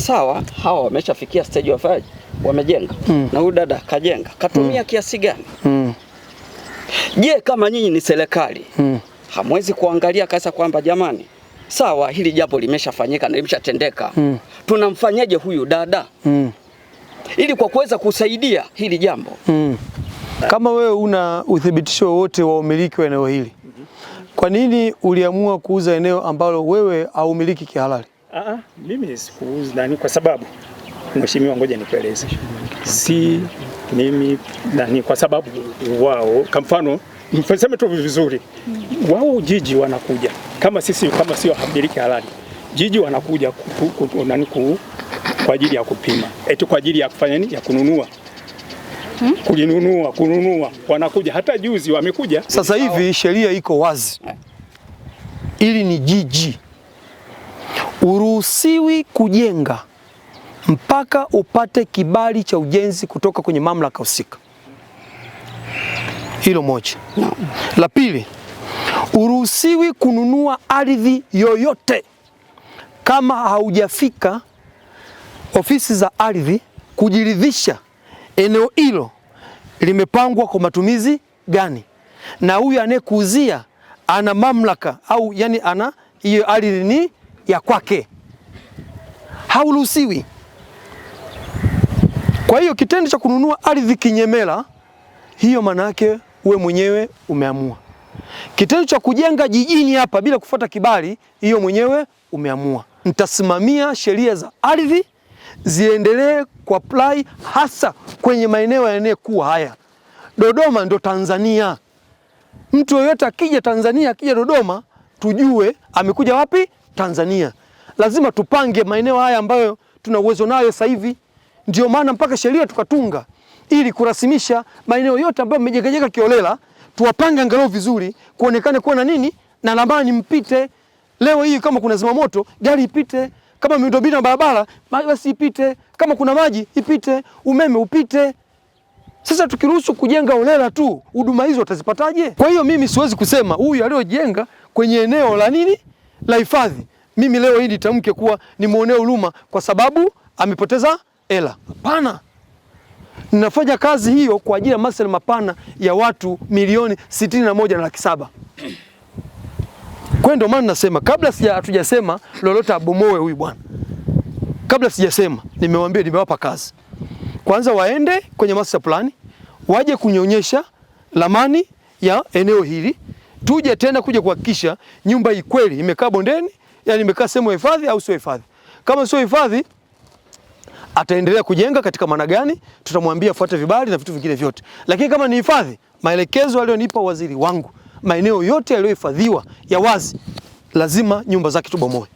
sawa, hawa wameshafikia stage wafaji, wamejenga na huyu dada kajenga, katumia kiasi gani? Je, kama nyinyi ni serikali hamwezi kuangalia kasa kwamba jamani, sawa, hili jambo limeshafanyika na limeshatendeka, tunamfanyaje huyu dada ili kwa kuweza kusaidia hili jambo? Kama wewe una uthibitisho wote wa umiliki wa eneo hili, kwa nini uliamua kuuza eneo ambalo wewe haumiliki kihalali? Mimi sikuuza nani, kwa sababu mheshimiwa, ngoja nikueleze. Si mimi nani, kwa sababu wao, kwa mfano mfaseme tu vizuri, wao jiji wanakuja kama sisi, kama sio hamiliki halali, jiji wanakuja kwa ajili ya kupima, eti kwa ajili ya kufanya nini, ya kununua kununua, wanakuja. Hata juzi wamekuja. Sasa hivi sheria iko wazi, ili ni jiji, uruhusiwi kujenga mpaka upate kibali cha ujenzi kutoka kwenye mamlaka husika. Hilo moja. La pili, uruhusiwi kununua ardhi yoyote kama haujafika ofisi za ardhi kujiridhisha eneo hilo limepangwa kwa matumizi gani, na huyu anayekuuzia ana mamlaka au yani ana hiyo ardhi ni ya kwake. Hauruhusiwi. Kwa hiyo kitendo cha kununua ardhi kinyemela, hiyo maana yake uwe mwenyewe umeamua. Kitendo cha kujenga jijini hapa bila kufuata kibali, hiyo mwenyewe umeamua. Nitasimamia sheria za ardhi ziendelee kuapply hasa kwenye maeneo yanayokuwa haya. Dodoma ndo Tanzania. Mtu yeyote akija Tanzania, akija Dodoma, tujue amekuja wapi? Tanzania. Lazima tupange maeneo haya ambayo tuna uwezo nayo sasa hivi. Ndio maana mpaka sheria tukatunga ili kurasimisha maeneo yote ambayo mmejengeka kiolela, tuwapange angalau vizuri, kuonekane kuwa na nini na ramani mpite. Leo hii kama kuna zimamoto, gari ipite. Kama miundombinu ya barabara, basi ipite. Kama kuna maji ipite, umeme upite. Sasa tukiruhusu kujenga holela tu, huduma hizo utazipataje? Kwa hiyo mimi siwezi kusema huyu aliyojenga kwenye eneo la nini, la hifadhi, mimi leo hii nitamke kuwa nimuonee huruma kwa sababu amepoteza hela. Hapana. Ninafanya kazi hiyo kwa ajili ya maslahi mapana ya watu milioni 61,700,000. Kwa ndio maana nasema kabla hatujasema lolote abomoe huyu bwana. Kabla sijasema, nimewaambia, nimewapa kazi. Kwanza waende kwenye master plan, waje kunyonyesha ramani ya eneo hili, tuje tena kuja kuhakikisha nyumba hii kweli imekaa bondeni, yani imekaa sehemu ya hifadhi au sio hifadhi. Kama sio hifadhi, ataendelea kujenga katika maana gani, tutamwambia fuate vibali na vitu vingine vyote. Lakini kama ni hifadhi, maelekezo aliyonipa waziri wangu, maeneo yote yaliyohifadhiwa ya wazi, lazima nyumba zake tubomoe.